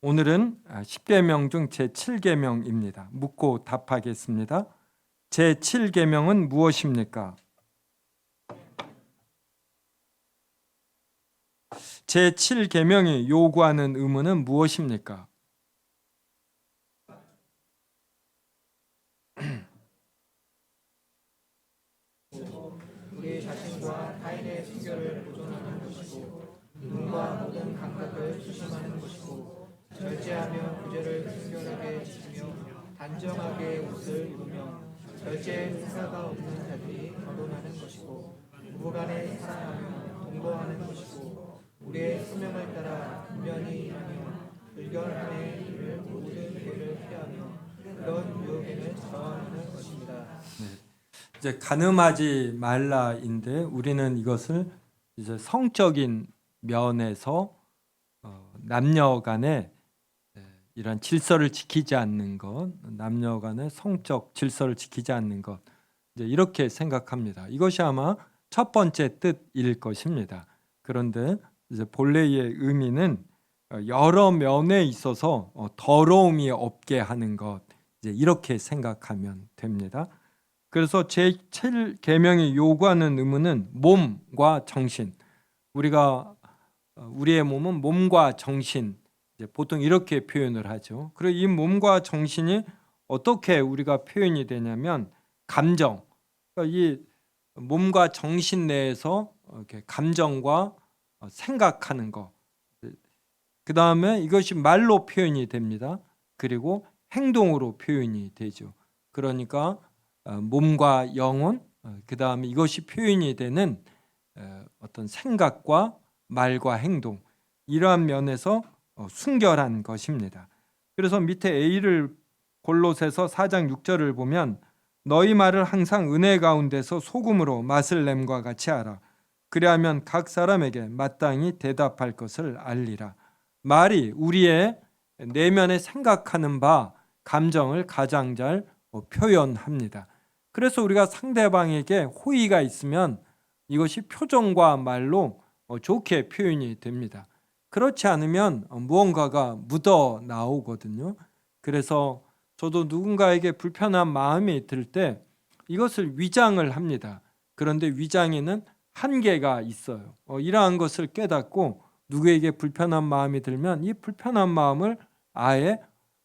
오늘은 10계명 중 제7계명입니다. 묻고 답하겠습니다. 제7계명은 무엇입니까? 제7계명이 요구하는 의무는 무엇입니까? 우리 자신과 타인의 순결을 보존하는 것이고 눈과 모든 감각을 수심하는 것이고 절제하며 구제를 순결하게 지키며 단정하게 옷을 입으며 절제 행사가 없는 자들이 거론하는 것이고 부부간에 사랑하며 동거하는 것이고 우리의 소명을 따라 분명히 일하며 불결함의 일을 모든 죄를 피하며 그런 유혹에는 저항하는 것입니다. 이제 간음하지 말라인데 우리는 이것을 이제 성적인 면에서 남녀간에 이런 질서를 지키지 않는 것, 남녀간의 성적 질서를 지키지 않는 것, 이제 이렇게 생각합니다. 이것이 아마 첫 번째 뜻일 것입니다. 그런데 이제 본래의 의미는 여러 면에 있어서 더러움이 없게 하는 것, 이제 이렇게 생각하면 됩니다. 그래서 제7계명이 요구하는 의무는 몸과 정신, 우리의 몸은 몸과 정신, 이제 보통 이렇게 표현을 하죠. 그리고 이 몸과 정신이 어떻게 우리가 표현이 되냐면 감정, 그러니까 이 몸과 정신 내에서 이렇게 감정과 생각하는 것, 그 다음에 이것이 말로 표현이 됩니다. 그리고 행동으로 표현이 되죠. 그러니까 몸과 영혼, 그 다음에 이것이 표현이 되는 어떤 생각과 말과 행동, 이러한 면에서 순결한 것입니다. 그래서 밑에 A를 골로새서 4장 6절을 보면 너희 말을 항상 은혜 가운데서 소금으로 맛을 냄과 같이 하라. 그리하면 각 사람에게 마땅히 대답할 것을 알리라. 말이 우리의 내면에 생각하는 바 감정을 가장 잘 표현합니다. 그래서 우리가 상대방에게 호의가 있으면 이것이 표정과 말로 좋게 표현이 됩니다. 그렇지 않으면 무언가가 묻어 나오거든요. 그래서 저도 누군가에게 불편한 마음이 들 때 이것을 위장을 합니다. 그런데 위장에는 한계가 있어요. 이러한 것을 깨닫고 누구에게 불편한 마음이 들면 이 불편한 마음을 아예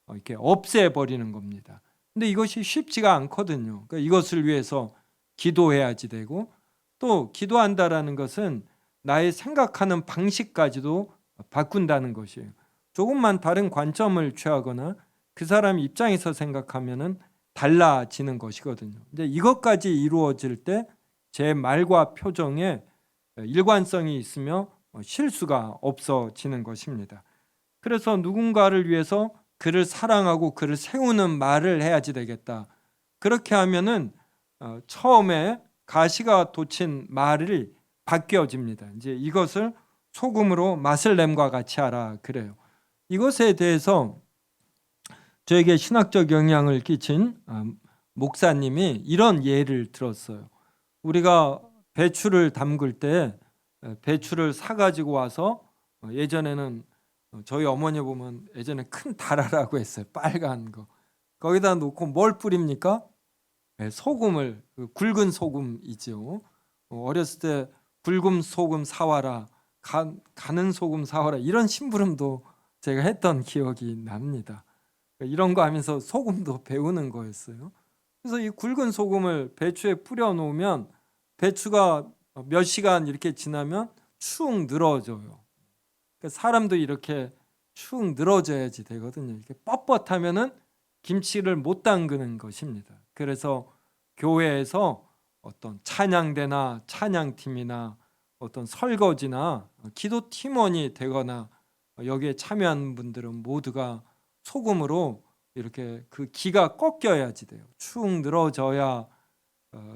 이렇게 없애버리는 겁니다. 근데 이것이 쉽지가 않거든요. 그러니까 이것을 위해서 기도해야지 되고, 또 기도한다라는 것은 나의 생각하는 방식까지도 바꾼다는 것이에요. 조금만 다른 관점을 취하거나 그 사람 입장에서 생각하면은 달라지는 것이거든요. 근데 이것까지 이루어질 때 제 말과 표정에 일관성이 있으며 실수가 없어지는 것입니다. 그래서 누군가를 위해서 그를 사랑하고 그를 세우는 말을 해야지 되겠다. 그렇게 하면은 처음에 가시가 돋친 말이 바뀌어집니다. 이제 이것을 소금으로 맛을 냄과 같이 하라 그래요. 이것에 대해서 저에게 신학적 영향을 끼친 목사님이 이런 예를 들었어요. 우리가 배추를 담글 때 배추를 사가지고 와서 예전에는 저희 어머니 보면 예전에 큰 다라라고 했어요. 빨간 거. 거기다 놓고 뭘 뿌립니까? 소금을, 굵은 소금이죠. 어렸을 때 굵은 소금 사와라, 가는 소금 사와라, 이런 심부름도 제가 했던 기억이 납니다. 이런 거 하면서 소금도 배우는 거였어요. 그래서 이 굵은 소금을 배추에 뿌려 놓으면 배추가 몇 시간 이렇게 지나면 축 늘어져요. 그러니까 사람도 이렇게 축 늘어져야지 되거든요. 이렇게 뻣뻣하면은 김치를 못 담그는 것입니다. 그래서 교회에서 어떤 찬양대나 찬양팀이나 어떤 설거지나 기도 팀원이 되거나 여기에 참여한 분들은 모두가 소금으로 이렇게 그 기가 꺾여야지 돼요. 축 늘어져야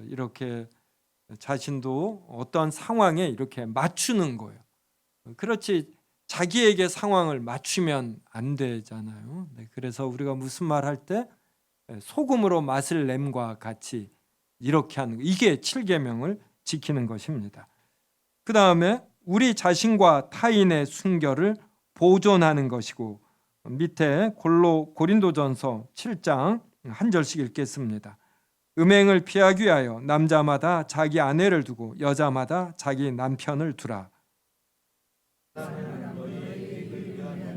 이렇게 자신도 어떤 상황에 이렇게 맞추는 거예요. 그렇지 자기에게 상황을 맞추면 안 되잖아요. 그래서 우리가 무슨 말 할 때 소금으로 맛을 냄과 같이 이렇게 하는 거, 이게 7계명을 지키는 것입니다. 그 다음에 우리 자신과 타인의 순결을 보존하는 것이고 밑에 고린도전서 7장 한 절씩 읽겠습니다. 음행을 피하기 위하여 남자마다 자기 아내를 두고 여자마다 자기 남편을 두라. 나는 너희의 계획을 위하여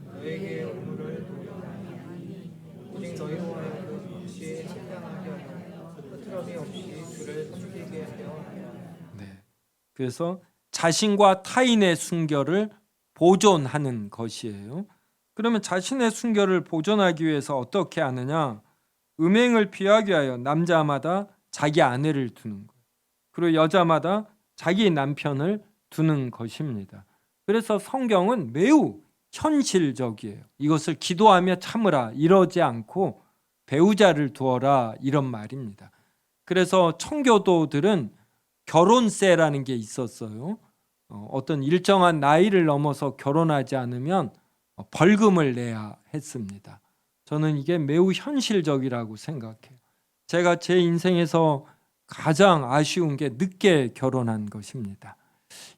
너에게 의무를 도려하니 오직 너희로 하여금 일시에 합당하게 하여 흐트러미 없이 주를 섬기게 하려 함이라. 네. 그래서 자신과 타인의 순결을 보존하는 것이에요. 그러면 자신의 순결을 보존하기 위해서 어떻게 하느냐? 음행을 피하기 위하여 남자마다 자기 아내를 두는 거예요. 그리고 여자마다 자기 남편을 두는 것입니다. 그래서 성경은 매우 현실적이에요. 이것을 기도하며 참으라 이러지 않고 배우자를 두어라 이런 말입니다. 그래서 청교도들은 결혼세라는 게 있었어요. 어떤 일정한 나이를 넘어서 결혼하지 않으면 벌금을 내야 했습니다. 저는 이게 매우 현실적이라고 생각해요. 제가 제 인생에서 가장 아쉬운 게 늦게 결혼한 것입니다.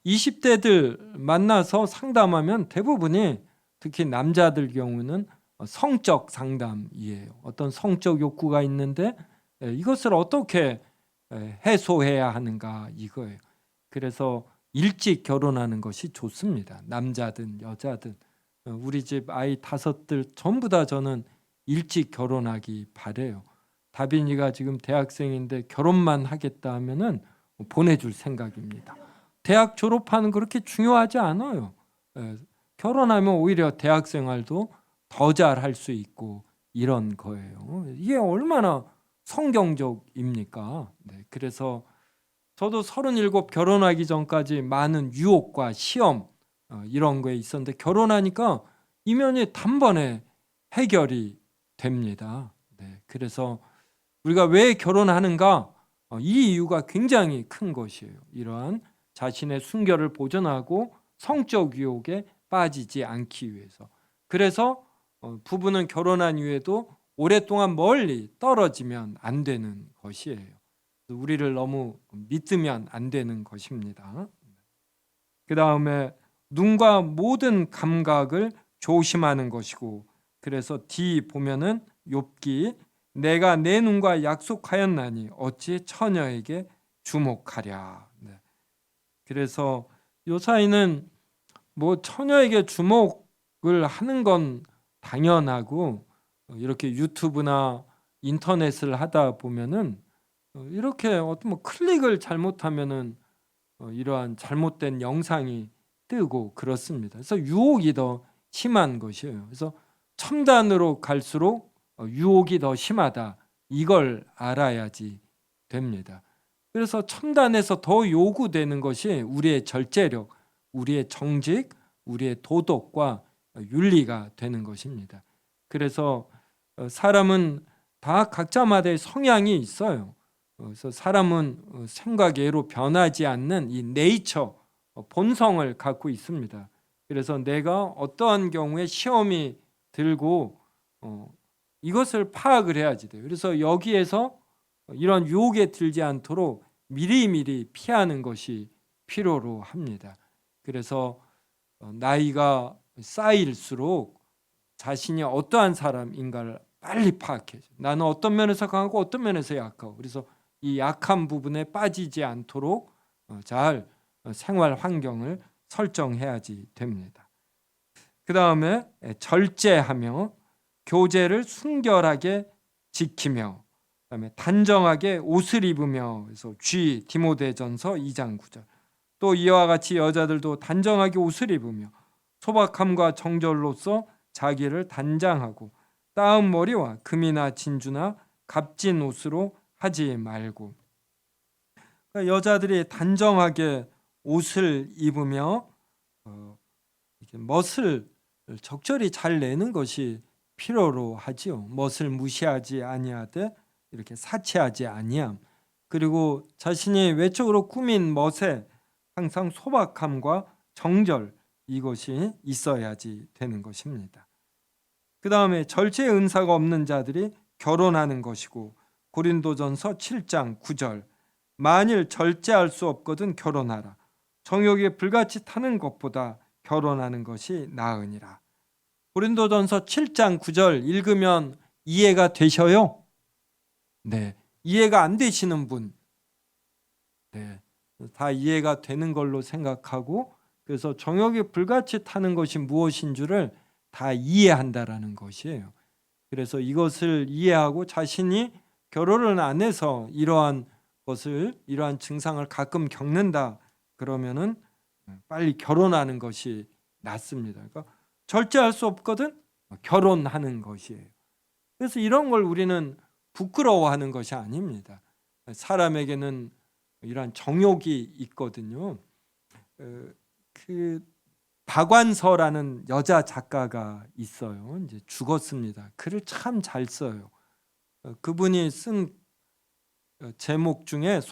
20대들 만나서 상담하면 대부분이 특히 남자들 경우는 성적 상담이에요. 어떤 성적 욕구가 있는데 이것을 어떻게 해소해야 하는가 이거예요. 그래서 일찍 결혼하는 것이 좋습니다. 남자든 여자든. 우리 집 아이 5들 전부 다 저는 일찍 결혼하기 바래요. 다빈이가 지금 대학생인데 결혼만 하겠다 하면은 보내줄 생각입니다. 대학 졸업하는 그렇게 중요하지 않아요. 결혼하면 오히려 대학 생활도 더 잘할 수 있고 이런 거예요. 이게 얼마나 성경적입니까? 네, 그래서 저도 37 결혼하기 전까지 많은 유혹과 시험 이런 거에 있었는데 결혼하니까 이면이 단번에 해결이 됩니다. 네, 그래서 우리가 왜 결혼하는가? 이 이유가 굉장히 큰 것이에요. 이러한 자신의 순결을 보존하고 성적 유혹에 빠지지 않기 위해서. 그래서 부부는 결혼한 이후에도 오랫동안 멀리 떨어지면 안 되는 것이에요. 우리를 너무 믿으면 안 되는 것입니다. 그 다음에 눈과 모든 감각을 조심하는 것이고, 그래서 D 보면은 욥기 내가 내 눈과 약속하였나니 어찌 처녀에게 주목하랴. 네. 그래서 요사이는 뭐 처녀에게 주목을 하는 건 당연하고 이렇게 유튜브나 인터넷을 하다 보면은 이렇게 어떤 뭐 클릭을 잘못하면은 이러한 잘못된 영상이 뜨고 그렇습니다. 그래서 유혹이 더 심한 것이에요. 그래서 첨단으로 갈수록 유혹이 더 심하다. 이걸 알아야지 됩니다. 그래서 첨단에서 더 요구되는 것이 우리의 절제력, 우리의 정직, 우리의 도덕과 윤리가 되는 것입니다. 그래서 사람은 다 각자마다의 성향이 있어요. 그래서 사람은 생각 예로 변하지 않는 이 네이처, 본성을 갖고 있습니다. 그래서 내가 어떠한 경우에 시험이 들고 이것을 파악을 해야지 돼요. 그래서 여기에서 이런 유혹에 들지 않도록 미리미리 피하는 것이 필요로 합니다. 그래서 나이가 쌓일수록 자신이 어떠한 사람인가를 빨리 파악해요. 나는 어떤 면에서 강하고 어떤 면에서 약하고, 그래서 이 약한 부분에 빠지지 않도록 잘 생활 환경을 설정해야지 됩니다. 그 다음에 절제하며 교제를 순결하게 지키며, 그다음에 단정하게 옷을 입으며, 그래서 G 디모데전서 2장 9절. 또 이와 같이 여자들도 단정하게 옷을 입으며 소박함과 정절로서 자기를 단장하고 따은 머리와 금이나 진주나 값진 옷으로 하지 말고. 그러니까 여자들이 단정하게 옷을 입으며 이렇게 멋을 적절히 잘 내는 것이 필요로 하지요. 멋을 무시하지 아니하되 이렇게 사치하지 아니함. 그리고 자신이 외적으로 꾸민 멋에 항상 소박함과 정절, 이것이 있어야지 되는 것입니다. 그 다음에 절제의 은사가 없는 자들이 결혼하는 것이고, 고린도전서 7장 9절 만일 절제할 수 없거든 결혼하라. 정욕에 불같이 타는 것보다 결혼하는 것이 나으니라. 고린도전서 7장 9절 읽으면 이해가 되셔요? 네, 이해가 안 되시는 분, 네, 다 이해가 되는 걸로 생각하고, 그래서 정욕이 불같이 타는 것이 무엇인 줄을 다 이해한다라는 것이에요. 그래서 이것을 이해하고 자신이 결혼을 안 해서 이러한 증상을 가끔 겪는다 그러면은 빨리 결혼하는 것이 낫습니다. 그러니까 절제할 수 없거든 결혼하는 것이에요. 그래서 이런 걸 우리는 부끄러워하는 것이 아닙니다. 사람에게는 이러한 정욕이 있거든요. 그 박완서라는 여자 작가가 있어요. 이제 죽었습니다. 글을 참 잘 써요. 그분이 쓴 제목 중에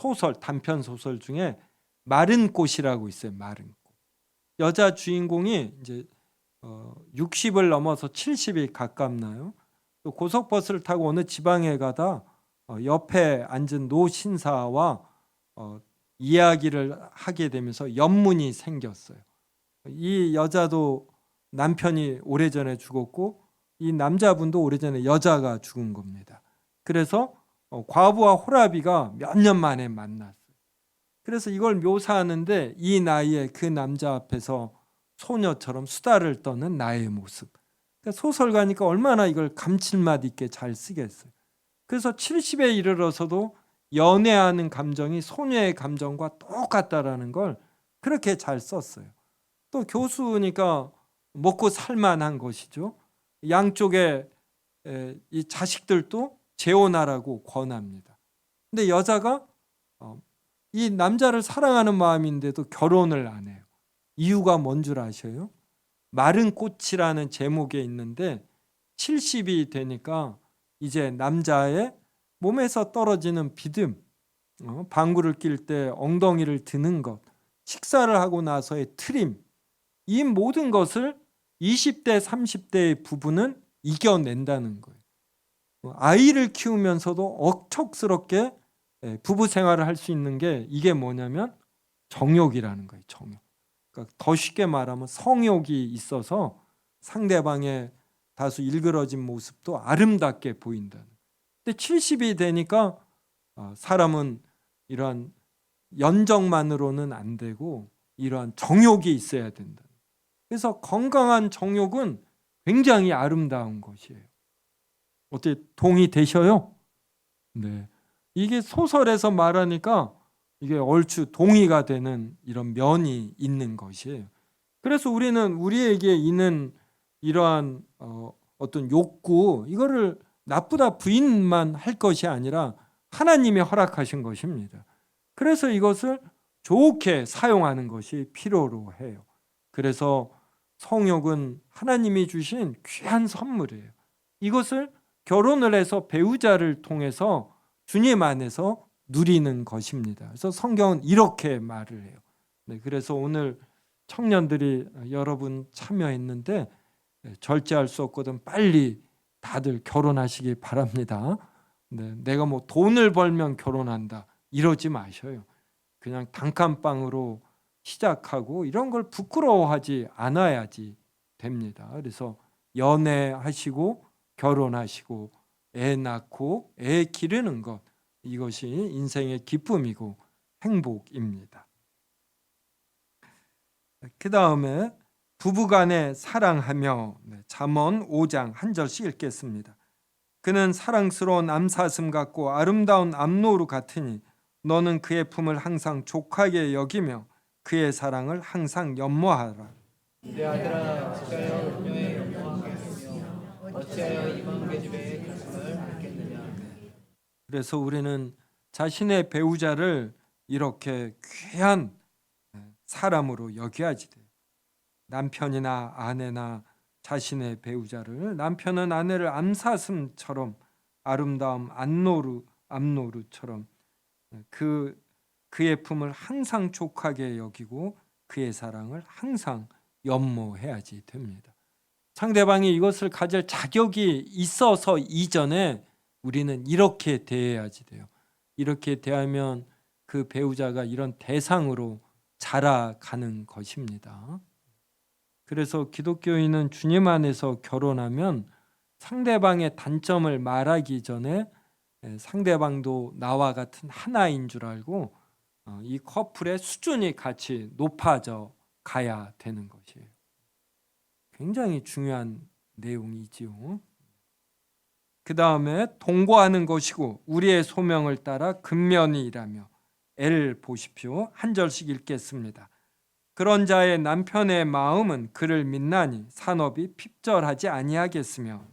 단편 소설 중에 마른 꽃이라고 있어요. 마른 꽃. 여자 주인공이 이제 60을 넘어서 70이 가깝나요? 또 고속버스를 타고 어느 지방에 가다 옆에 앉은 노 신사와 이야기를 하게 되면서 연문이 생겼어요. 이 여자도 남편이 오래전에 죽었고 이 남자분도 오래전에 여자가 죽은 겁니다. 그래서 과부와 호라비가 몇 년 만에 만났어요. 그래서 이걸 묘사하는데 이 나이에 그 남자 앞에서 소녀처럼 수다를 떠는 나의 모습. 그러니까 소설가니까 얼마나 이걸 감칠맛 있게 잘 쓰겠어요. 그래서 70에 이르러서도 연애하는 감정이 소녀의 감정과 똑같다라는 걸 그렇게 잘 썼어요. 또 교수니까 먹고 살만한 것이죠. 양쪽에 이 자식들도 재혼하라고 권합니다. 근데 여자가 이 남자를 사랑하는 마음인데도 결혼을 안 해요. 이유가 뭔 줄 아셔요? 마른 꽃이라는 제목에 있는데 70이 되니까 이제 남자의 몸에서 떨어지는 비듬, 방구를 낄 때 엉덩이를 드는 것, 식사를 하고 나서의 트림, 이 모든 것을 20대, 30대의 부부는 이겨낸다는 거예요. 아이를 키우면서도 억척스럽게 부부 생활을 할 수 있는 게 이게 뭐냐면 정욕이라는 거예요. 정욕. 그러니까 더 쉽게 말하면 성욕이 있어서 상대방의 다소 일그러진 모습도 아름답게 보인다는. 근데 70이 되니까 사람은 이러한 연정만으로는 안 되고 이러한 정욕이 있어야 된다. 그래서 건강한 정욕은 굉장히 아름다운 것이에요. 어떻게 동의되셔요? 네. 이게 소설에서 말하니까 이게 얼추 동의가 되는 이런 면이 있는 것이에요. 그래서 우리는 우리에게 있는 이러한 어떤 욕구 이거를 나쁘다 부인만 할 것이 아니라 하나님이 허락하신 것입니다. 그래서 이것을 좋게 사용하는 것이 필요로 해요. 그래서 성욕은 하나님이 주신 귀한 선물이에요. 이것을 결혼을 해서 배우자를 통해서 주님 안에서 누리는 것입니다. 그래서 성경은 이렇게 말을 해요. 네, 그래서 오늘 청년들이 여러분 참여했는데 절제할 수 없거든 빨리 다들 결혼하시기 바랍니다. 네, 내가 뭐 돈을 벌면 결혼한다 이러지 마셔요. 그냥 단칸방으로 시작하고 이런 걸 부끄러워하지 않아야지 됩니다. 그래서 연애하시고 결혼하시고 애 낳고 애 기르는 것 이것이 인생의 기쁨이고 행복입니다. 그 다음에 부부간에 사랑하며 잠언 5장 한 절씩 읽겠습니다. 그는 사랑스러운 암사슴 같고 아름다운 암노루 같으니 너는 그의 품을 항상 족하게 여기며 그의 사랑을 항상 연모하라. 내 아들아 어찌하여 음녀에 연모하겠으며 어찌하여 이방 계집의 가슴을 앓겠느냐. 그래서 우리는 자신의 배우자를 이렇게 귀한 사람으로 여겨야지 돼요. 남편이나 아내나 자신의 배우자를 남편은 아내를 암사슴처럼 아름다운 암노루처럼 그의 품을 항상 족하게 여기고 그의 사랑을 항상 연모해야지 됩니다. 상대방이 이것을 가질 자격이 있어서 이전에 우리는 이렇게 대해야지 돼요. 이렇게 대하면 그 배우자가 이런 대상으로 자라가는 것입니다. 그래서 기독교인은 주님 안에서 결혼하면 상대방의 단점을 말하기 전에 상대방도 나와 같은 하나인 줄 알고 이 커플의 수준이 같이 높아져 가야 되는 것이에요. 굉장히 중요한 내용이지요. 그 다음에 동거하는 것이고 우리의 소명을 따라 근면히 일하며. L 보십시오. 한 절씩 읽겠습니다. 그런 자의 남편의 마음은 그를 믿나니 산업이 핍절하지 아니하겠으며.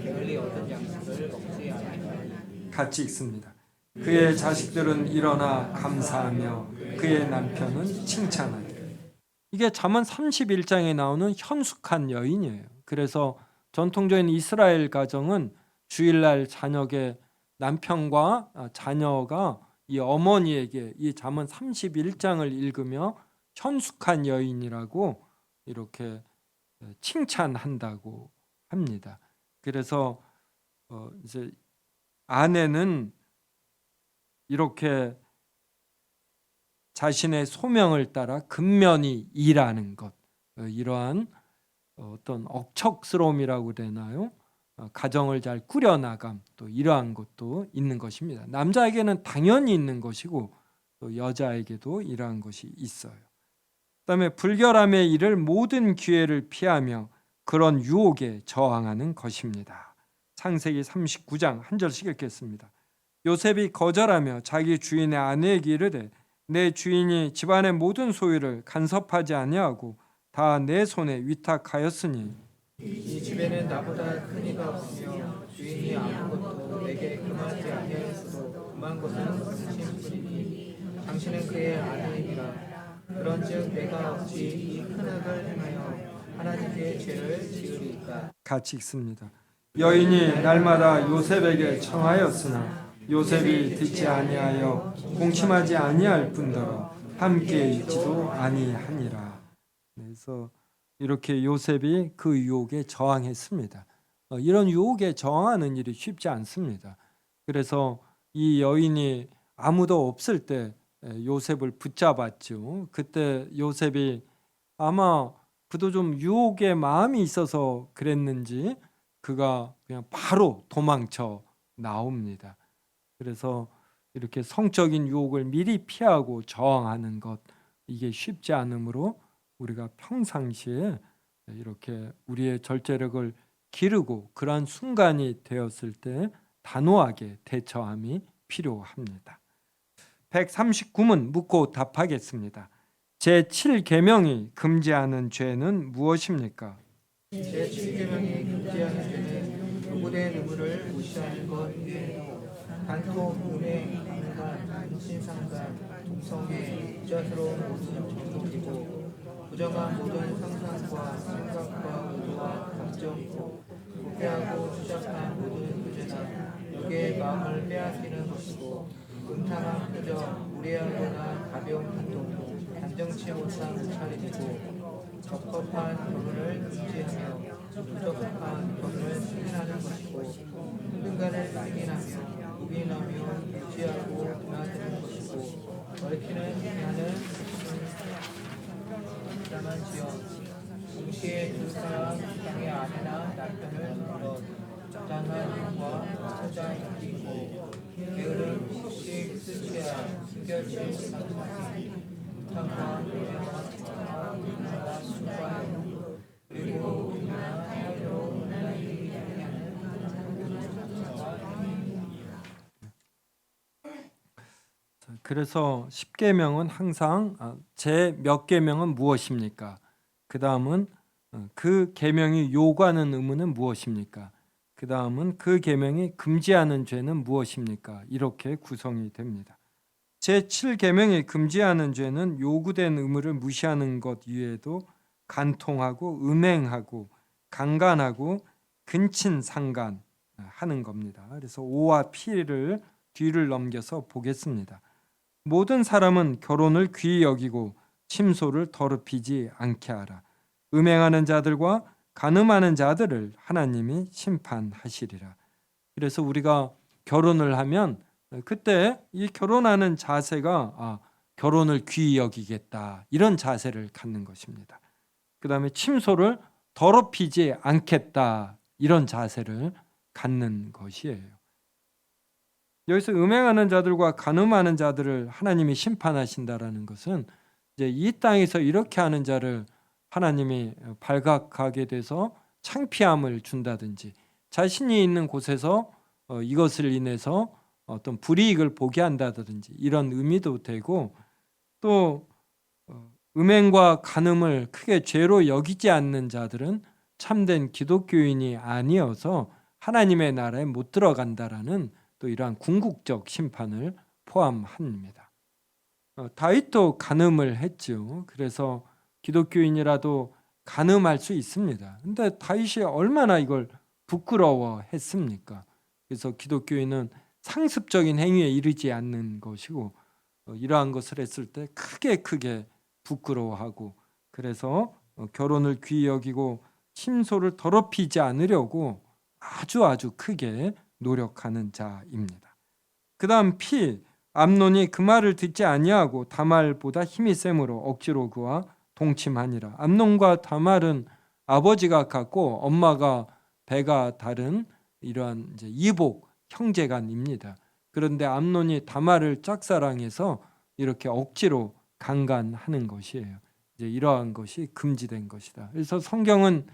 게을리 얻은 양식을 먹지 아니하니 같이 읽습니다. 그의 자식들은 일어나 감사하며 그의 남편은 칭찬하되. 이게 잠언 31장에 나오는 현숙한 여인이에요. 그래서 전통적인 이스라엘 가정은 주일날 저녁에 남편과 자녀가 이 어머니에게 이 잠언 31장을 읽으며 현숙한 여인이라고 이렇게 칭찬한다고 합니다. 그래서 이제 아내는 이렇게 자신의 소명을 따라 근면히 일하는 것, 이러한 어떤 억척스러움이라고 되나요? 가정을 잘 꾸려나감, 또 이러한 것도 있는 것입니다. 남자에게는 당연히 있는 것이고 또 여자에게도 이러한 것이 있어요. 그다음에 불결함의 일을 모든 기회를 피하며 그런 유혹에 저항하는 것입니다. 창세기 39장 한 절씩 읽겠습니다. 요셉이 거절하며 자기 주인의 아내에게 이르되 내 주인이 집안의 모든 소유를 간섭하지 아니하고 다 내 손에 위탁하였으니 이 집에는 나보다 큰 이가 없으며 주인이 아무것도 내게 금하지 아니하였으므로 금한 것은 당신뿐이니 당신은 그의 아내이니라. 그런즉 내가 어찌 이 큰 악을 행하여 하나님께 죄를 지으리이까. 같이 읽습니다. 여인이 날마다 요셉에게 청하였으나 요셉이 듣지 아니하여 공심하지 아니할 뿐더러 함께 있지도 아니하니라. 그래서 이렇게 요셉이 그 유혹에 저항했습니다. 이런 유혹에 저항하는 일이 쉽지 않습니다. 그래서 이 여인이 아무도 없을 때 요셉을 붙잡았죠. 그때 요셉이 아마 그도 좀 유혹의 마음이 있어서 그랬는지 그가 그냥 바로 도망쳐 나옵니다. 그래서 이렇게 성적인 유혹을 미리 피하고 저항하는 것, 이게 쉽지 않으므로 우리가 평상시에 이렇게 우리의 절제력을 기르고 그러한 순간이 되었을 때 단호하게 대처함이 필요합니다. 139문 묻고 답하겠습니다. 제7계명이 금지하는 죄는 무엇입니까? 제7계명이 금지하는 죄는 요구된 의무를 무시하는 것이며 간통, 음행, 강간, 인신상간, 동성애, 부자스러운 모든 정욕이고 부정한 모든 상상과 생각과 의도와 감정으로 부패하고 추잡한 모든 교제나 육의 마음을 빼앗기는 것이고 음탕한 표정, 무례하거나 가벼운 행동, 단정치 못한 차림이고 적법한 결혼을 금지하며 부적합한 결혼을 승인하는 것이고 힘든간을 맹인하며 무기하며 유지하고 드나드는 것이고 얽히는 나는 부담한지요. 동시에 두 사람 땅의 아내나 남편을 물어 적당한 용과 처자의 인기고 게으름 혹시 스치야 숨겨질 못하는 부탁과 노래와 기나와 술과 그리고 그나 사이로 나에게 향하는 그래서 10계명은 항상 제 몇 계명은 무엇입니까? 그 다음은 그 계명이 요구하는 의무는 무엇입니까? 그 다음은 그 계명이 금지하는 죄는 무엇입니까? 이렇게 구성이 됩니다. 제7계명이 금지하는 죄는 요구된 의무를 무시하는 것 이외에도 간통하고 음행하고 강간하고 근친상간 하는 겁니다. 그래서 O와 P를 뒤를 넘겨서 보겠습니다. 모든 사람은 결혼을 귀히 여기고 침소를 더럽히지 않게 하라. 음행하는 자들과 간음하는 자들을 하나님이 심판하시리라. 그래서 우리가 결혼을 하면 그때 이 결혼하는 자세가 결혼을 귀히 여기겠다 이런 자세를 갖는 것입니다. 그 다음에 침소를 더럽히지 않겠다 이런 자세를 갖는 것이에요. 여기서 음행하는 자들과 간음하는 자들을 하나님이 심판하신다라는 것은 이제 이 땅에서 이렇게 하는 자를 하나님이 발각하게 돼서 창피함을 준다든지 자신이 있는 곳에서 이것을 인해서 어떤 불이익을 보게 한다든지 이런 의미도 되고, 또 음행과 간음을 크게 죄로 여기지 않는 자들은 참된 기독교인이 아니어서 하나님의 나라에 못 들어간다라는 또 이러한 궁극적 심판을 포함합니다. 다윗도 간음을 했죠. 그래서 기독교인이라도 간음할 수 있습니다. 근데 다윗이 얼마나 이걸 부끄러워했습니까? 그래서 기독교인은 상습적인 행위에 이르지 않는 것이고 이러한 것을 했을 때 크게 부끄러워하고, 그래서 결혼을 귀히 여기고 침소를 더럽히지 않으려고 아주 크게 노력하는 자입니다. 그 다음 피, 암논이 그 말을 듣지 아니하고 다말보다 힘이 셈으로 억지로 그와 동침하니라. 암논과 다말은 아버지가 같고 엄마가 배가 다른 이러한 이제 이복 형제간입니다. 그런데 암논이 다말을 짝사랑해서 이렇게 억지로 강간하는 것이에요. 이제 이러한 것이 금지된 것이다. 그래서 성경은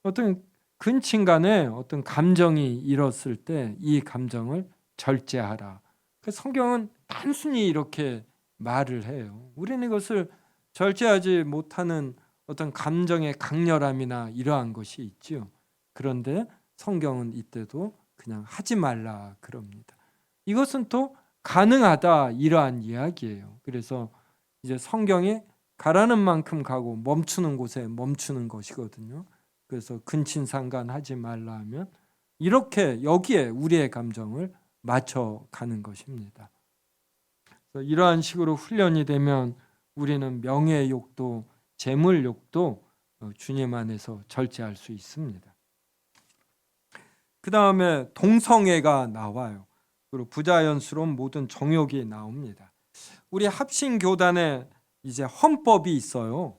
어떤 근친간에 어떤 감정이 일었을 때 이 감정을 절제하라. 성경은 단순히 이렇게 말을 해요. 우리는 이것을 절제하지 못하는 어떤 감정의 강렬함이나 이러한 것이 있죠. 그런데 성경은 이때도 그냥 하지 말라 그럽니다. 이것은 또 가능하다 이러한 이야기예요. 그래서 이제 성경이 가라는 만큼 가고 멈추는 곳에 멈추는 것이거든요. 그래서 근친상간하지 말라 하면 이렇게 여기에 우리의 감정을 맞춰가는 것입니다. 그래서 이러한 식으로 훈련이 되면 우리는 명예의 욕도 재물 욕도 주님 안에서 절제할 수 있습니다. 그 다음에 동성애가 나와요. 그리고 부자연스러운 모든 정욕이 나옵니다. 우리 합신교단에 이제 헌법이 있어요.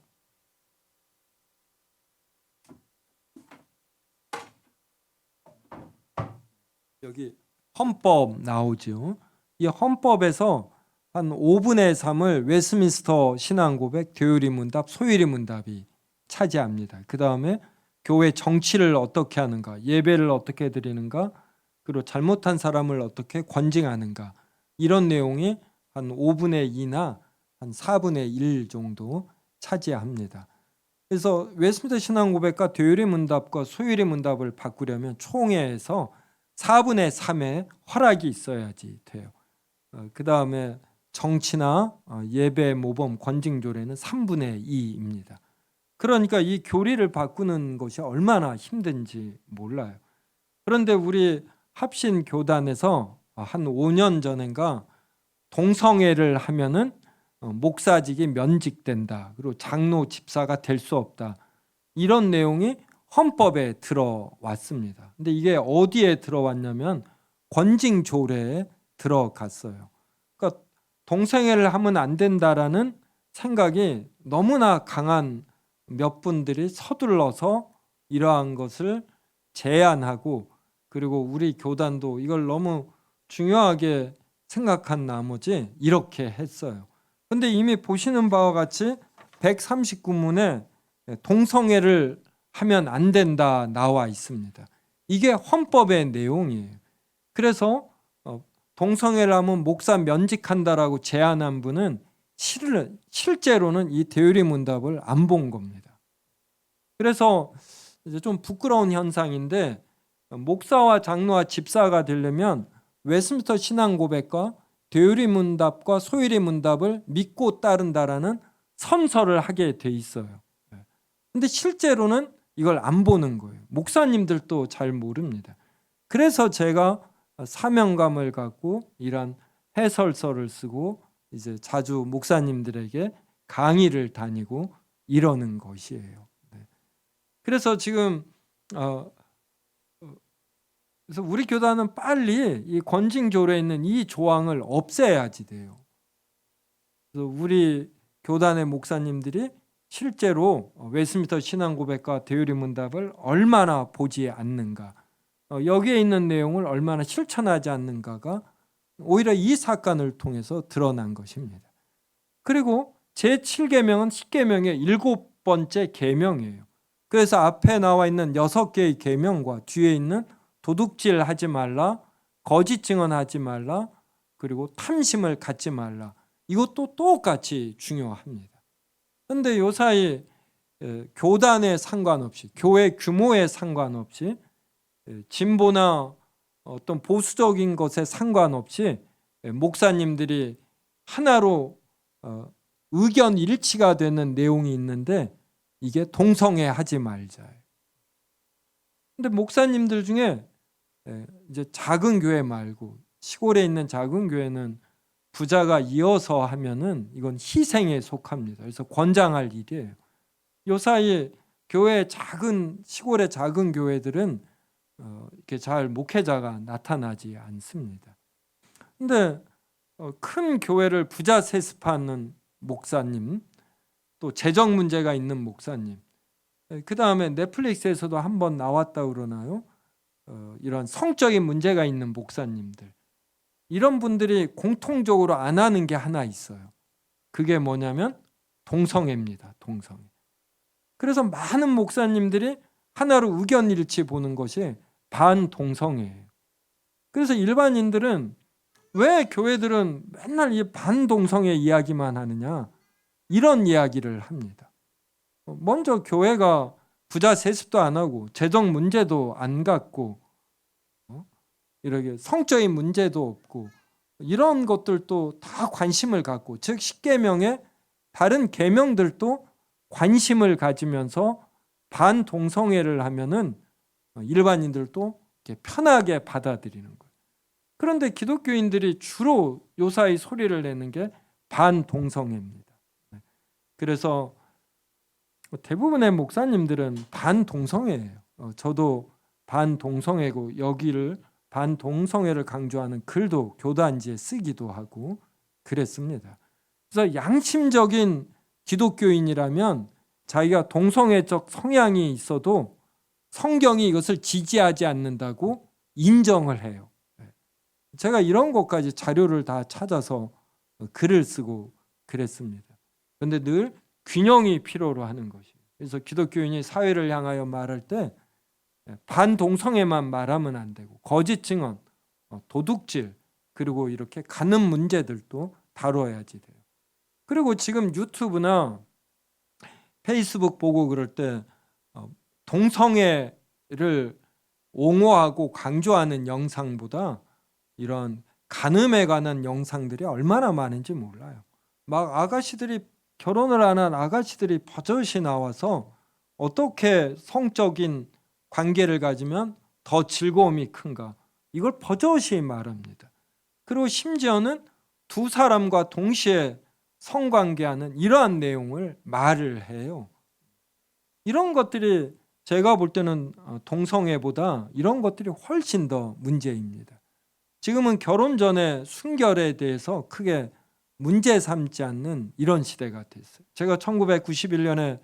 여기 헌법 나오죠. 이 헌법에서 한 5분의 3을 웨스민스터 신앙고백, 교율이 문답, 소율이 문답이 차지합니다. 그 다음에 교회 정치를 어떻게 하는가, 예배를 어떻게 드리는가, 그리고 잘못한 사람을 어떻게 권징하는가, 이런 내용이 한 5분의 2나 한 4분의 1 정도 차지합니다. 그래서 웨스민스터 신앙고백과 교율이 문답과 소율이 문답을 바꾸려면 총회에서 4분의 3의 허락이 있어야지 돼요. 그 다음에 정치나 예배, 모범, 권징조례는 3분의 2입니다. 그러니까 이 교리를 바꾸는 것이 얼마나 힘든지 몰라요. 그런데 우리 합신 교단에서 한 5년 전인가 동성애를 하면은 목사직이 면직된다. 그리고 장로 집사가 될 수 없다. 이런 내용이 헌법에 들어왔습니다. 근데 이게 어디에 들어왔냐면 권징조례에 들어갔어요. 그러니까 동성애를 하면 안 된다라는 생각이 너무나 강한 몇 분들이 서둘러서 이러한 것을 제안하고, 그리고 우리 교단도 이걸 너무 중요하게 생각한 나머지 이렇게 했어요. 근데 이미 보시는 바와 같이 139문에 동성애를 하면 안 된다 나와 있습니다. 이게 헌법의 내용이에요. 그래서 동성애를 하면 목사 면직한다라고 제안한 분은 실제로는 이 대유리 문답을 안 본 겁니다. 그래서 이제 좀 부끄러운 현상인데, 목사와 장로와 집사가 되려면 웨스민스터 신앙 고백과 대유리 문답과 소유리 문답을 믿고 따른다라는 선서를 하게 돼 있어요. 근데 실제로는 이걸 안 보는 거예요. 목사님들도 잘 모릅니다. 그래서 제가 사명감을 갖고 이런 해설서를 쓰고 이제 자주 목사님들에게 강의를 다니고 이러는 것이에요. 그래서 지금 그래서 우리 교단은 빨리 이 권징조례에 있는 이 조항을 없애야지 돼요. 그래서 우리 교단의 목사님들이 실제로 웨스민스터 신앙고백과 대유리문답을 얼마나 보지 않는가, 여기에 있는 내용을 얼마나 실천하지 않는가가 오히려 이 사건을 통해서 드러난 것입니다. 그리고 제7계명은 10계명의 7번째 계명이에요. 그래서 앞에 나와 있는 6개의 계명과 뒤에 있는 도둑질 하지 말라, 거짓 증언하지 말라, 그리고 탐심을 갖지 말라, 이것도 똑같이 중요합니다. 그런데 요사이 교단에 상관없이, 교회 규모에 상관없이, 진보나 어떤 보수적인 것에 상관없이 목사님들이 하나로 의견 일치가 되는 내용이 있는데, 이게 동성애 하지 말자예요. 근데 목사님들 중에 이제 작은 교회 말고 시골에 있는 작은 교회는 부자가 이어서 하면은 이건 희생에 속합니다. 그래서 권장할 일이에요. 요사이 교회 시골의 작은 교회들은 이렇게 잘 목회자가 나타나지 않습니다. 근데 큰 교회를 부자 세습하는 목사님, 또 재정 문제가 있는 목사님, 그 다음에 넷플릭스에서도 한번 나왔다 그러나요? 이런 성적인 문제가 있는 목사님들, 이런 분들이 공통적으로 안 하는 게 하나 있어요. 그게 뭐냐면 동성애입니다. 동성애. 그래서 많은 목사님들이 하나로 의견 일치 보는 것이 반동성애예요. 그래서 일반인들은 왜 교회들은 맨날 이 반동성애 이야기만 하느냐, 이런 이야기를 합니다. 먼저 교회가 부자 세습도 안 하고 재정 문제도 안 갖고 이렇게 성적인 문제도 없고 이런 것들도 다 관심을 갖고, 즉 10계명의 다른 계명들도 관심을 가지면서 반동성애를 하면은 일반인들도 이렇게 편하게 받아들이는 거예요. 그런데 기독교인들이 주로 요사이 소리를 내는 게 반동성애입니다. 그래서 대부분의 목사님들은 반동성애예요. 저도 반동성애고 여기를 반동성애를 강조하는 글도 교단지에 쓰기도 하고 그랬습니다. 그래서 양심적인 기독교인이라면 자기가 동성애적 성향이 있어도 성경이 이것을 지지하지 않는다고 인정을 해요. 제가 이런 것까지 자료를 다 찾아서 글을 쓰고 그랬습니다. 그런데 늘 균형이 필요로 하는 것이에요. 그래서 기독교인이 사회를 향하여 말할 때 반동성애만 말하면 안 되고 거짓 증언, 도둑질, 그리고 이렇게 가는 문제들도 다뤄야지 돼요. 그리고 지금 유튜브나 페이스북 보고 그럴 때 동성애를 옹호하고 강조하는 영상보다 이런 간음에 관한 영상들이 얼마나 많은지 몰라요. 막 아가씨들이, 결혼을 안 한 아가씨들이 버젓이 나와서 어떻게 성적인 관계를 가지면 더 즐거움이 큰가, 이걸 버젓이 말합니다. 그리고 심지어는 두 사람과 동시에 성관계하는 이러한 내용을 말을 해요. 이런 것들이 제가 볼 때는 동성애보다 이런 것들이 훨씬 더 문제입니다. 지금은 결혼 전에 순결에 대해서 크게 문제 삼지 않는 이런 시대가 됐어요. 제가 1991년에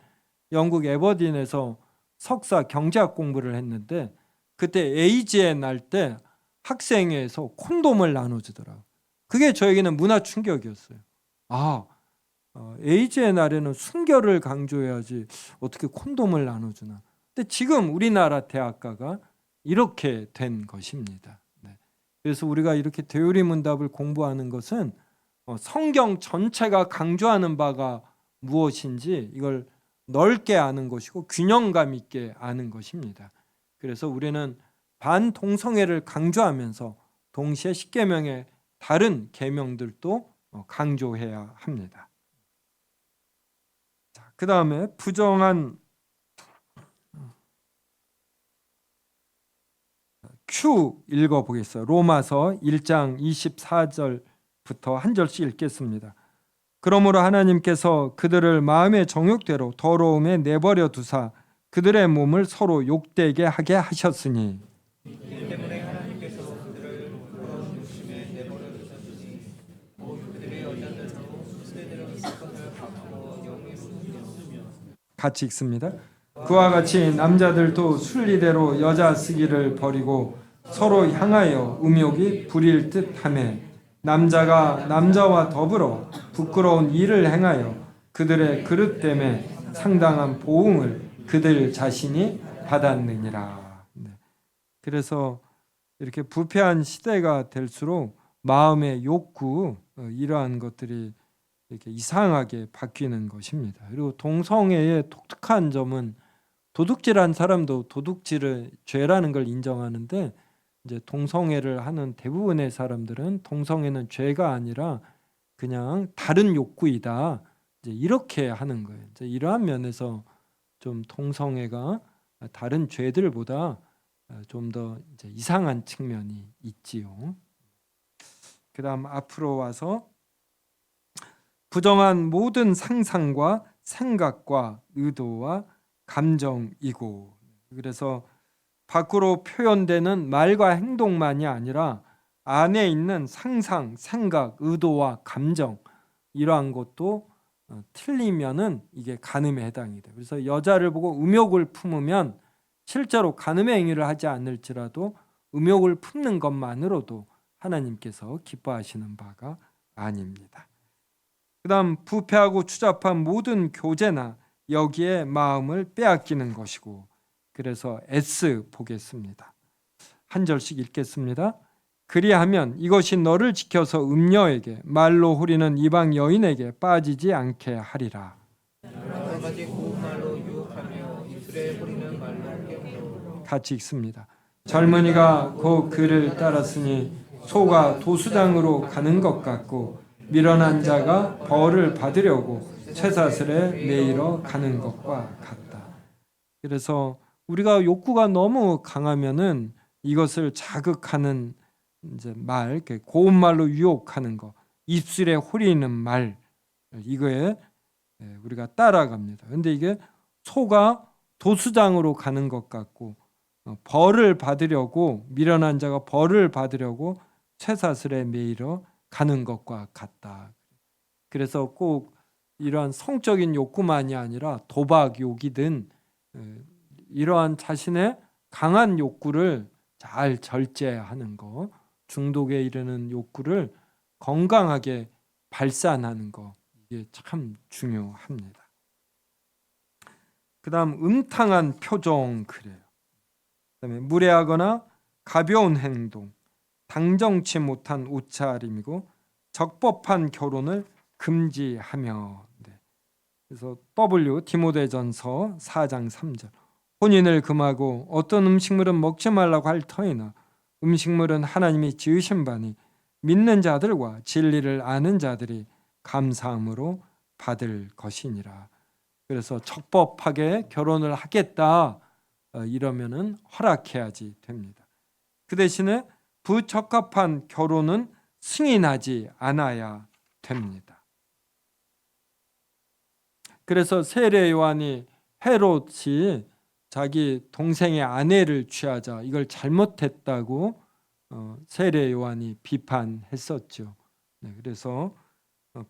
영국 에버딘에서 석사 경제학 공부를 했는데, 그때 에이즈의 날 때 학생회에서 콘돔을 나눠주더라고요. 그게 저에게는 문화 충격이었어요. 에이즈의 날에는 순결을 강조해야지 어떻게 콘돔을 나눠주나. 근데 지금 우리나라 대학가가 이렇게 된 것입니다. 그래서 우리가 이렇게 대유리문답을 공부하는 것은 성경 전체가 강조하는 바가 무엇인지 이걸 넓게 아는 것이고 균형감 있게 아는 것입니다. 그래서 우리는 반동성애를 강조하면서 동시에 10계명의 다른 계명들도 강조해야 합니다. 그 다음에 부정한 Q 읽어보겠어요. 로마서 1장 24절부터 한 절씩 읽겠습니다. 그러므로 하나님께서 그들을 마음의 정욕대로 더러움에 내버려 두사 그들의 몸을 서로 욕되게 하게 하셨으니, 때문에 하나님께서 그들을 더러운 욕심에 내버려 두셨으니 그들의 여자들로 수레대로 같이 읽습니다. 그와 같이 남자들도 순리대로 여자 쓰기를 버리고 서로 향하여 음욕이 부릴 듯하며 남자가 남자와 더불어 부끄러운 일을 행하여 그들의 그릇 때문에 상당한 보응을 그들 자신이 받았느니라. 네. 그래서 이렇게 부패한 시대가 될수록 마음의 욕구 이러한 것들이 이렇게 이상하게 바뀌는 것입니다. 그리고 동성애의 독특한 점은 도둑질한 사람도 도둑질을 죄라는 걸 인정하는데 이제 동성애를 하는 대부분의 사람들은 동성애는 죄가 아니라 그냥 다른 욕구이다. 이제 이렇게 하는 거예요. 이제 이러한 면에서 좀 동성애가 다른 죄들보다 좀 더 이상한 측면이 있지요. 그다음 앞으로 와서 부정한 모든 상상과 생각과 의도와 감정이고, 그래서 밖으로 표현되는 말과 행동만이 아니라 안에 있는 상상, 생각, 의도와 감정 이러한 것도 틀리면은 이게 간음에 해당이 돼요. 그래서 여자를 보고 음욕을 품으면 실제로 간음의 행위를 하지 않을지라도 음욕을 품는 것만으로도 하나님께서 기뻐하시는 바가 아닙니다. 그다음 부패하고 추잡한 모든 교제나 여기에 마음을 빼앗기는 것이고, 그래서 S 보겠습니다. 한 절씩 읽겠습니다. 그리하면 이것이 너를 지켜서 음녀에게 말로 후리는 이방 여인에게 빠지지 않게 하리라. 여러 가지 고운 말로 유혹하며 입술에 뿌리는 말로 깨우쳐 같이 읽습니다. 젊은이가 그 글을 따랐으니 소가 도수장으로 가는 것 같고 미련한 자가 벌을 받으려고 쇠사슬에 매이러 가는 것과 같다. 그래서 우리가 욕구가 너무 강하면은 이것을 자극하는 이제 말, 고운 말로 유혹하는 거, 입술에 후리는 말, 이거에 우리가 따라갑니다. 근데 이게 소가 도수장으로 가는 것 같고 벌을 받으려고 미련한 자가 벌을 받으려고 쇠사슬에 매이러 가는 것과 같다. 그래서 꼭 이러한 성적인 욕구만이 아니라 도박 욕이든 이러한 자신의 강한 욕구를 잘 절제하는 것, 중독에 이르는 욕구를 건강하게 발산하는 것, 이게 참 중요합니다. 그 다음 음탕한 표정 그래요. 그다음에 무례하거나 가벼운 행동, 당정치 못한 옷차림이고 적법한 결혼을 금지하며. 네. 그래서 W 디모데전서 4장 3절 혼인을 금하고 어떤 음식물은 먹지 말라고 할 터이나 음식물은 하나님이 지으신 바니 믿는 자들과 진리를 아는 자들이 감사함으로 받을 것이니라. 그래서 적법하게 결혼을 하겠다 이러면은 허락해야지 됩니다. 그 대신에 부적합한 결혼은 승인하지 않아야 됩니다. 그래서 세례 요한이 헤롯이 자기 동생의 아내를 취하자 이걸 잘못했다고 세례 요한이 비판했었죠. 네, 그래서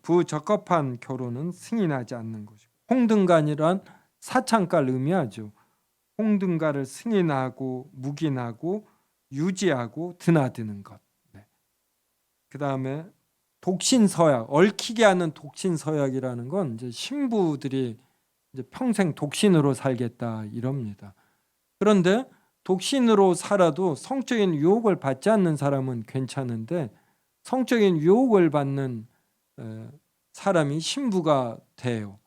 부적합한 결혼은 승인하지 않는 것이고, 홍등간이란 사창가를 의미하죠. 홍등가를 승인하고 묵인하고 유지하고 드나드는 것. 네. 그 다음에 독신서약, 얽히게 하는 독신서약이라는 건 이제 신부들이 이제 평생 독신으로 살겠다 이럽니다. 그런데 독신으로 살아도 성적인 유혹을 받지 않는 사람은 괜찮은데 성적인 유혹을 받는 사람이 신부가 돼요.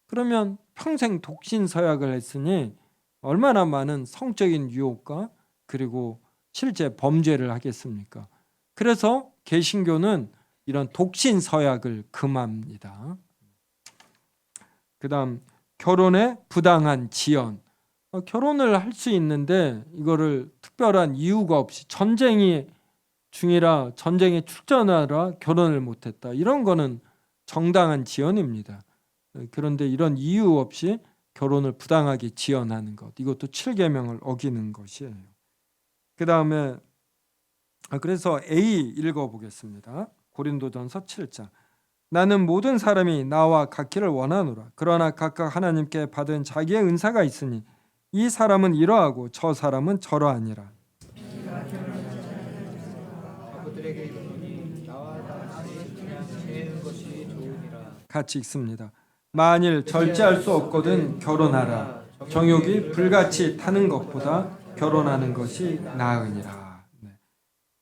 그러면 평생 독신 서약을 했으니 얼마나 많은 성적인 유혹과 그리고 실제 범죄를 하겠습니까? 그래서 개신교는 이런 독신 서약을 금합니다. 그다음 결혼의 부당한 지연. 결혼을 할 수 있는데 이거를 특별한 이유가 없이 전쟁이 중이라 전쟁에 출전하라 결혼을 못했다. 이런 거는 정당한 지연입니다. 그런데 이런 이유 없이 결혼을 부당하게 지연하는 것, 이것도 7계명을 어기는 것이에요. 그 다음에 그래서 A 읽어보겠습니다. 고린도전서 7장 나는 모든 사람이 나와 같기를 원하노라. 그러나 각각 하나님께 받은 자기의 은사가 있으니 이 사람은 이러하고 저 사람은 저러하니라. 아버들에게 이르노니 나와 같이 그냥 지내는 것이 좋으니라. 같이 읽습니다. 만일 절제할 수 없거든 결혼하라. 정욕이 불같이 타는 것보다 결혼하는 것이 나으니라. 네.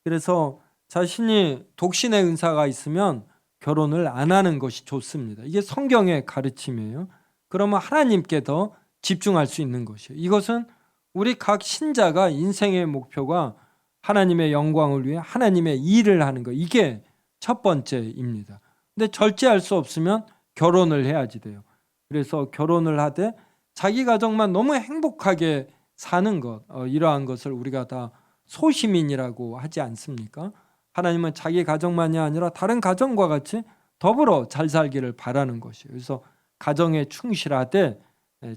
그래서 자신이 독신의 은사가 있으면 결혼을 안 하는 것이 좋습니다. 이게 성경의 가르침이에요. 그러면 하나님께 더 집중할 수 있는 것이에요. 이것은 우리 각 신자가 인생의 목표가 하나님의 영광을 위해 하나님의 일을 하는 것, 이게 첫 번째입니다. 근데 절제할 수 없으면 결혼을 해야지 돼요. 그래서 결혼을 하되 자기 가정만 너무 행복하게 사는 것, 이러한 것을 우리가 다 소시민이라고 하지 않습니까? 하나님은 자기 가정만이 아니라 다른 가정과 같이 더불어 잘 살기를 바라는 것이에요. 그래서 가정에 충실하되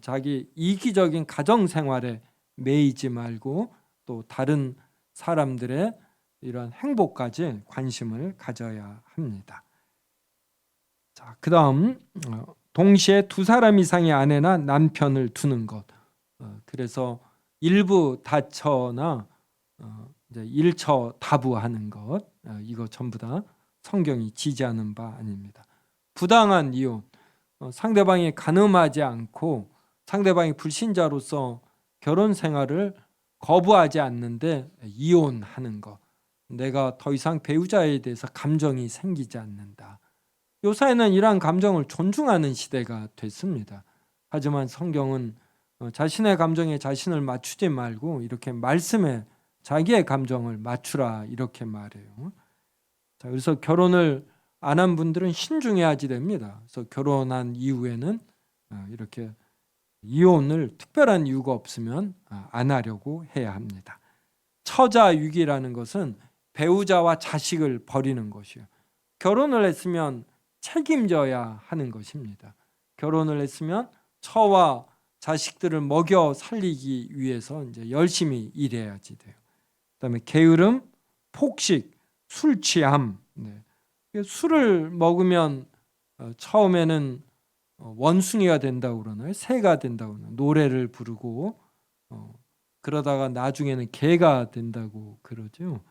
자기 이기적인 가정 생활에 매이지 말고 또 다른 사람들의 이런 행복까지 관심을 가져야 합니다. 자, 그다음 동시에 두 사람 이상의 아내나 남편을 두는 것. 그래서 일부 다처나 이제 일처 다부하는 것, 이거 전부 다 성경이 지지하는 바 아닙니다. 부당한 이혼, 상대방이 간음하지 않고 상대방이 불신자로서 결혼 생활을 거부하지 않는데 이혼하는 것, 내가 더 이상 배우자에 대해서 감정이 생기지 않는다. 요사이는 이러한 감정을 존중하는 시대가 됐습니다. 하지만 성경은 자신의 감정에 자신을 맞추지 말고 이렇게 말씀에 자기의 감정을 맞추라 이렇게 말해요. 자, 그래서 결혼을 안 한 분들은 신중해야지 됩니다. 그래서 결혼한 이후에는 이렇게 이혼을 특별한 이유가 없으면 안 하려고 해야 합니다. 처자유기라는 것은 배우자와 자식을 버리는 것이에요. 결혼을 했으면 책임져야 하는 것입니다. 결혼을 했으면 처와 자식들을 먹여 살리기 위해서 이제 열심히 일해야지 돼요. 그다음에 게으름, 폭식, 술 취함. 네. 술을 먹으면 처음에는 원숭이가 된다고 그러나요? 새가 된다고 그러나요? 노래를 부르고 그러다가 나중에는 개가 된다고 그러죠.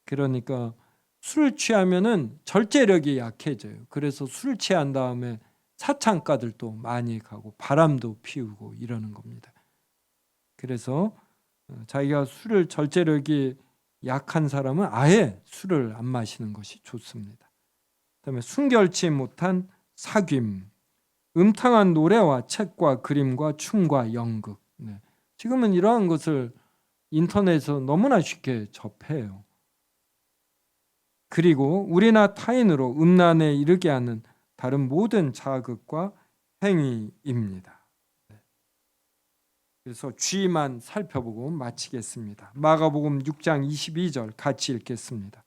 그러니까 술 취하면은 절제력이 약해져요. 그래서 술 취한 다음에 사창가들도 많이 가고 바람도 피우고 이러는 겁니다. 그래서 자기가 술을 절제력이 약한 사람은 아예 술을 안 마시는 것이 좋습니다. 그다음에 순결치 못한 사귐, 음탕한 노래와 책과 그림과 춤과 연극. 네. 지금은 이러한 것을 인터넷에서 너무나 쉽게 접해요. 그리고 우리나 타인으로 음란에 이르게 하는 다른 모든 자극과 행위입니다. 그래서 주의만 살펴보고 마치겠습니다. 마가복음 6장 22절 같이 읽겠습니다.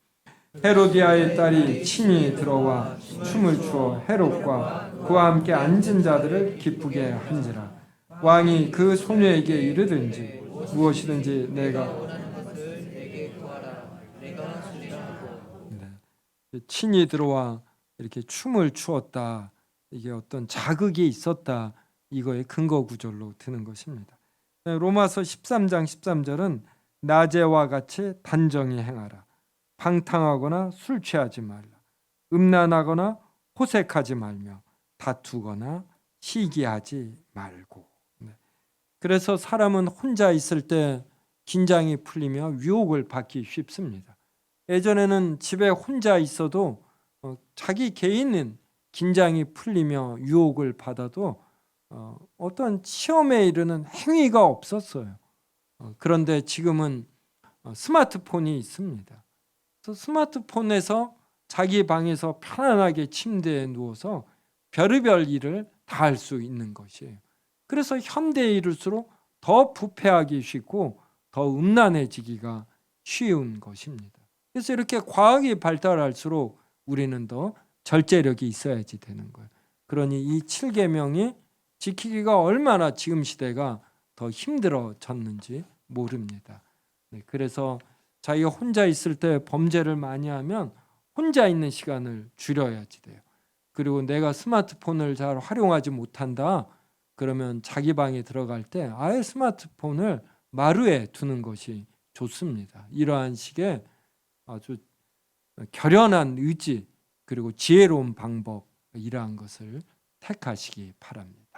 헤로디아의 딸이 친히 들어와 춤을 추어 헤롯과 그와 함께 앉은 자들을 기쁘게 한지라. 왕이 그 소녀에게 이르든지 무엇이든지 내가 친히 들어와 이렇게 춤을 추었다. 이게 어떤 자극이 있었다. 이거의 근거 구절로 드는 것입니다. 로마서 13장 13절은 낮에와 같이 단정히 행하라. 방탕하거나 술 취하지 말라. 음란하거나 호색하지 말며 다투거나 시기하지 말고. 그래서 사람은 혼자 있을 때 긴장이 풀리며 유혹을 받기 쉽습니다. 예전에는 집에 혼자 있어도 자기 개인은 긴장이 풀리며 유혹을 받아도 어떤 시험에 이르는 행위가 없었어요. 그런데 지금은 스마트폰이 있습니다. 그래서 스마트폰에서 자기 방에서 편안하게 침대에 누워서 별의별 일을 다 할 수 있는 것이에요. 그래서 현대에 이를수록 더 부패하기 쉽고 더 음란해지기가 쉬운 것입니다. 그래서 이렇게 과학이 발달할수록 우리는 더 절제력이 있어야지 되는 거예요. 그러니 이 7계명이 지키기가 얼마나 지금 시대가 더 힘들어졌는지 모릅니다. 그래서 자기가 혼자 있을 때 범죄를 많이 하면 혼자 있는 시간을 줄여야지 돼요. 그리고 내가 스마트폰을 잘 활용하지 못한다. 그러면 자기 방에 들어갈 때 아예 스마트폰을 마루에 두는 것이 좋습니다. 이러한 식의 아주 결연한 의지 그리고 지혜로운 방법 이러한 것을 택하시기 바랍니다.